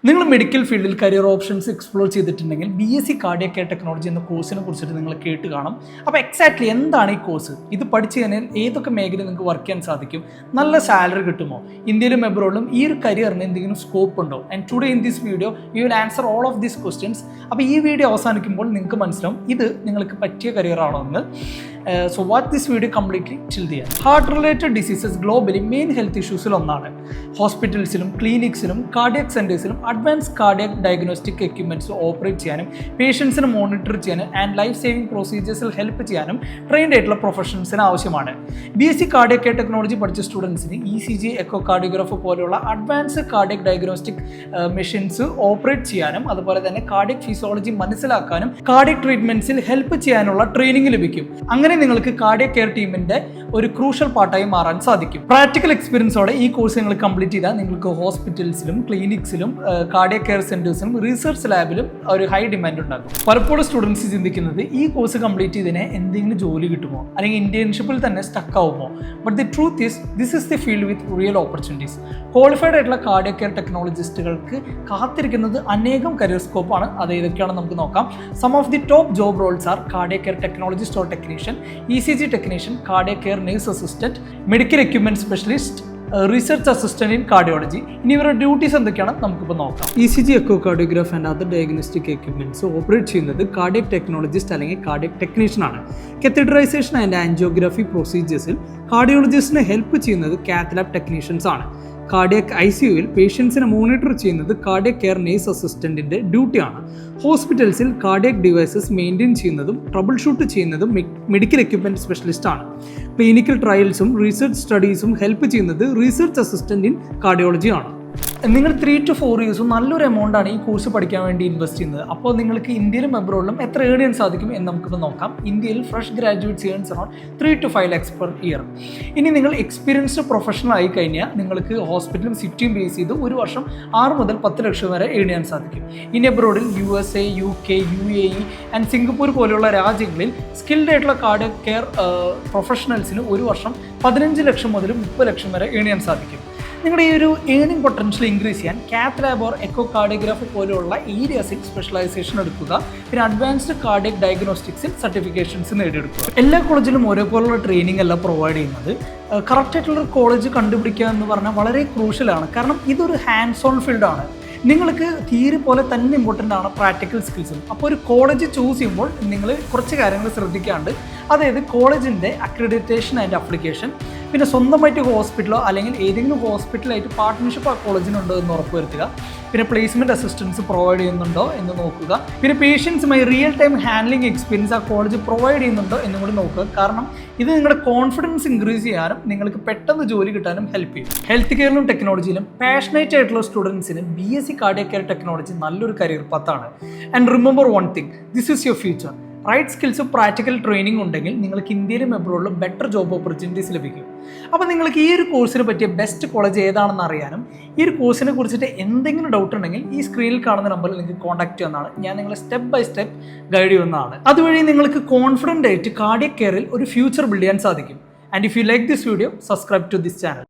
നിങ്ങൾ മെഡിക്കൽ ഫീൽഡിൽ career options explore ചെയ്തിട്ടുണ്ടെങ്കിൽ BSc കാർഡിയക് കെയർ ടെക്നോളജി എന്ന കോഴ്സിനെ കുറിച്ചിട്ട് നിങ്ങൾ കേട്ട് കാണും. അപ്പോൾ എക്സാക്ട്ലി എന്താണ് ഈ കോഴ്സ്, ഇത് പഠിച്ചു കഴിഞ്ഞാൽ ഏതൊക്കെ മേഖല നിങ്ങൾക്ക് വർക്ക് ചെയ്യാൻ സാധിക്കും, നല്ല സാലറി കിട്ടുമോ, ഇന്ത്യയിലും എബ്രോഡിലും ഈ ഒരു കരിയറിന് എന്തെങ്കിലും സ്കോപ്പ് ഉണ്ടോ? And today in this video you will answer all of these questions. അപ്പോൾ ഈ വീഡിയോ അവസാനിക്കുമ്പോൾ നിങ്ങൾക്ക് മനസ്സിലാവും ഇത് നിങ്ങൾക്ക് പറ്റിയ കരിയറാണോ എന്ന്. So watch this video completely till the end. Heart related diseases globally main health issues ഒന്നാണ്. ഹോസ്പിറ്റൽസിലും ക്ലിനിക്സിലും കാർഡിയക് സെൻറ്റേഴ്സിലും advance cardiac diagnostic equipments operate ചെയ്യാനും പേഷ്യൻസിനെ മോണിറ്റർ ചെയ്യാനും ആൻഡ് ലൈഫ് സേവിംഗ് പ്രൊസീജിയേഴ്സിൽ ഹെൽപ്പ് ചെയ്യാനും ട്രെയിൻഡ് ആയിട്ടുള്ള പ്രൊഫഷണൽസിന് ആവശ്യമാണ്. BSc കാർഡിയക് കെയർ ടെക്നോളജി പഠിച്ച സ്റ്റുഡൻസിന് ECG, എക്കോ കാർഡിയോഗ്രാഫ് പോലെയുള്ള advance cardiac diagnostic machines operate ചെയ്യാനും അതുപോലെ തന്നെ കാർഡിയക് ഫിസിയോളജി മനസ്സിലാക്കാനും കാർഡിയക് ട്രീറ്റ്മെൻറ്റ്സിൽ ഹെൽപ്പ് ചെയ്യാനുള്ള ട്രെയിനിങ് ലഭിക്കും. അങ്ങനെ നിങ്ങൾക്ക് കാർഡിയക് കെയർ ടീമിന്റെ ഒരു ക്രൂഷ്യൽ പാർട്ടായി മാറാൻ സാധിക്കും. പ്രാക്ടിക്കൽ എക്സ്പീരിയൻസോടെ ഈ കോഴ്സ് നിങ്ങൾ കംപ്ലീറ്റ് ചെയ്താൽ നിങ്ങൾക്ക് ഹോസ്പിറ്റൽസിലും ക്ലിനിക്സിലും കാർഡിയക് കെയർ സെന്റേഴ്സിലും റിസർച്ച് ലാബിലും ഒരു ഹൈ ഡിമാൻഡ് ഉണ്ടാകും. പലപ്പോഴും സ്റ്റുഡൻസ് ചിന്തിക്കുന്നത് ഈ കോഴ്സ് കംപ്ലീറ്റ് ചെയ്തതിനെ എന്തെങ്കിലും ജോലി കിട്ടുമോ അല്ലെങ്കിൽ ഇന്റേൺഷിപ്പിൽ തന്നെ സ്റ്റക്ക് ആവുമോ? But the truth is this is the field with real opportunities. Qualified ആയിട്ടുള്ള കാർഡിയക് കെയർ ടെക്നോളജിസ്റ്റുകൾക്ക് കാത്തിരിക്കുന്നത് അനേകം കരിയർ സ്കോപ്പാണ്. അത് ഏതൊക്കെയാണെന്ന് നമുക്ക് നോക്കാം. Some of the top job roles are cardiac care technologist or technician, ECG technician, cardiac care nurse assistant, medical equipment specialist, research assistant in cardiology. ഇനി ഇവരുടെ ഡ്യൂട്ടീസ് എന്തൊക്കെയാണ് നമുക്കിപ്പോൾ നോക്കാം. ECG, echocardiograph and other diagnostic equipments operate ചെയ്യുന്നത് cardiac technologist അല്ലെങ്കിൽ cardiac technician ആണ്. Catheterisation and angiography പ്രൊസീജിയേഴ്സിൽ കാർഡിയോളജിസ്റ്റിനെ ഹെൽപ്പ് ചെയ്യുന്നത് കാത്ത് ലാബ് ടെക്നീഷ്യൻസ് ആണ്. കാർഡിയക് ICUവിൽ പേഷ്യൻസിനെ മോണിറ്റർ ചെയ്യുന്നത് കാർഡിയക് കെയർ നേഴ്സ് അസിസ്റ്റന്റിന്റെ ഡ്യൂട്ടിയാണ്. ഹോസ്പിറ്റൽസിൽ കാർഡിയക് ഡിവൈസസ് മെയിൻറ്റെയിൻ ചെയ്യുന്നതും ട്രബിൾ ഷൂട്ട് ചെയ്യുന്നതും മെഡിക്കൽ എക്യുപ്മെന്റ് സ്പെഷ്യലിസ്റ്റ് ആണ്. ക്ലിനിക്കൽ ട്രയൽസും റിസർച്ച് സ്റ്റഡീസും ഹെൽപ്പ് ചെയ്യുന്നത് റിസർച്ച് അസിസ്റ്റന്റ് ഇൻ കാർഡിയോളജി ആണ്. നിങ്ങൾ 3 to 4 years നല്ലൊരു എമൗണ്ടാണ് ഈ കോഴ്സ് പഠിക്കാൻ വേണ്ടി ഇൻവെസ്റ്റ് ചെയ്യുന്നത്. അപ്പോൾ നിങ്ങൾക്ക് ഇന്ത്യയിലും എബ്രോഡിലും എത്ര ഏൺ ചെയ്യാൻ സാധിക്കും എന്ന് നമുക്കിപ്പോൾ നോക്കാം. ഇന്ത്യയിൽ fresh graduates earns around 3 to 5 lakhs per year. ഇനി നിങ്ങൾ എക്സ്പീരിയൻസ്ഡ് പ്രൊഫഷണൽ ആയി കഴിഞ്ഞാൽ നിങ്ങൾക്ക് ഹോസ്പിറ്റലും സിറ്റിയും ബേസ് ചെയ്ത് ഒരു വർഷം 6 മുതൽ 10 ലക്ഷം വരെ ഏൺ ചെയ്യാൻ സാധിക്കും. ഇനി എബ്രോഡിൽ USA, UK, UAE and Singapore പോലെയുള്ള രാജ്യങ്ങളിൽ സ്കിൽഡ് ആയിട്ടുള്ള കാർഡിയക് കെയർ പ്രൊഫഷണൽസിന് ഒരു വർഷം 15 ലക്ഷം മുതൽ 30 ലക്ഷം വരെ ഏൺ ചെയ്യാൻ സാധിക്കും. നിങ്ങളുടെ ഈ ഒരു ഏണിംഗ് പൊട്ടൻഷ്യൽ ഇൻക്രീസ് ചെയ്യാൻ cath lab or echo cardiograph പോലെയുള്ള ഏരിയാസിൽ സ്പെഷ്യലൈസേഷൻ എടുക്കുക. പിന്നെ അഡ്വാൻസ്ഡ് കാർഡിയക് ഡയഗ്നോസ്റ്റിക്സിൽ സർട്ടിഫിക്കേഷൻസ് നേടിയെടുക്കുക. എല്ലാ കോളേജിലും ഒരേപോലുള്ള ട്രെയിനിങ് അല്ല പ്രൊവൈഡ് ചെയ്യുന്നത്. കറക്റ്റായിട്ടുള്ളൊരു കോളേജ് കണ്ടുപിടിക്കുക എന്ന് പറഞ്ഞാൽ വളരെ ക്രൂഷ്യലാണ്. കാരണം ഇതൊരു ഹാൻഡ്സ് ഓൺ ഫീൽഡാണ്. നിങ്ങൾക്ക് തിയറി പോലെ തന്നെ ഇമ്പോർട്ടൻ്റ് ആണ് പ്രാക്ടിക്കൽ സ്കിൽസും. അപ്പോൾ ഒരു കോളേജ് ചൂസ് ചെയ്യുമ്പോൾ നിങ്ങൾ കുറച്ച് കാര്യങ്ങൾ ശ്രദ്ധിക്കാണ്ട്, അതായത് കോളേജിൻ്റെ അക്രഡിറ്റേഷൻ ആൻഡ് അപ്ലിക്കേഷൻ, പിന്നെ സ്വന്തമായിട്ട് ഹോസ്പിറ്റലോ അല്ലെങ്കിൽ ഏതെങ്കിലും ഹോസ്പിറ്റലായിട്ട് പാർട്ട്ണർഷിപ്പ് ആ കോളേജിനുണ്ടോ എന്ന് ഉറപ്പുവരുത്തുക. പിന്നെ പ്ലേസ്മെൻറ്റ് അസിസ്റ്റൻസ് പ്രൊവൈഡ് ചെയ്യുന്നുണ്ടോ എന്ന് നോക്കുക. പിന്നെ പേഷ്യൻസുമായി റിയൽ ടൈം ഹാൻഡ്ലിംഗ് എക്സ്പീരിയൻസ് ആ കോളേജ് പ്രൊവൈഡ് ചെയ്യുന്നുണ്ടോ എന്നും കൂടി നോക്കുക. കാരണം ഇത് നിങ്ങളുടെ കോൺഫിഡൻസ് ഇൻക്രീസ് ചെയ്യാനും നിങ്ങൾക്ക് പെട്ടെന്ന് ജോലി കിട്ടാനും ഹെൽപ്പ് ചെയ്യും. ഹെൽത്ത് കെയറിലും ടെക്നോളജിയിലും പാഷനേറ്റ് ആയിട്ടുള്ള സ്റ്റുഡൻസിന് BSc കാർഡിയക് കെയർ ടെക്നോളജി നല്ലൊരു കരിയർ പത്താണ്. And remember one thing, this is your future. Right സ്കിൽസും പ്രാക്ടിക്കൽ ട്രെയിനിങ് ഉണ്ടെങ്കിൽ നിങ്ങൾക്ക് ഇന്ത്യയിലും എബ്രോഡിലും ബെറ്റർ ജോബ് ഓപ്പർച്യൂണിറ്റീസ് ലഭിക്കും. അപ്പോൾ നിങ്ങൾക്ക് ഈ ഒരു കോഴ്സിന് പറ്റിയ ബെസ്റ്റ് കോളേജ് ഏതാണെന്ന് അറിയാനും ഈ ഒരു കോഴ്സിനെ കുറിച്ചിട്ട് എന്തെങ്കിലും ഡൗട്ട് ഉണ്ടെങ്കിൽ ഈ സ്ക്രീനിൽ കാണുന്ന നമ്പറിൽ നിങ്ങൾക്ക് കോൺടാക്ട് ചെയ്യുന്നതാണ്. ഞാൻ നിങ്ങളെ സ്റ്റെപ്പ് ബൈ സ്റ്റെപ്പ് ഗൈഡ് ചെയ്യുന്നതാണ്. അതുവഴി നിങ്ങൾക്ക് കോൺഫിഡൻ്റ് ആയിട്ട് കാർഡിയക് കെയറിൽ ഒരു ഫ്യൂച്ചർ ബിൽഡ് ചെയ്യാൻ സാധിക്കും. And if you like this video, subscribe to this channel.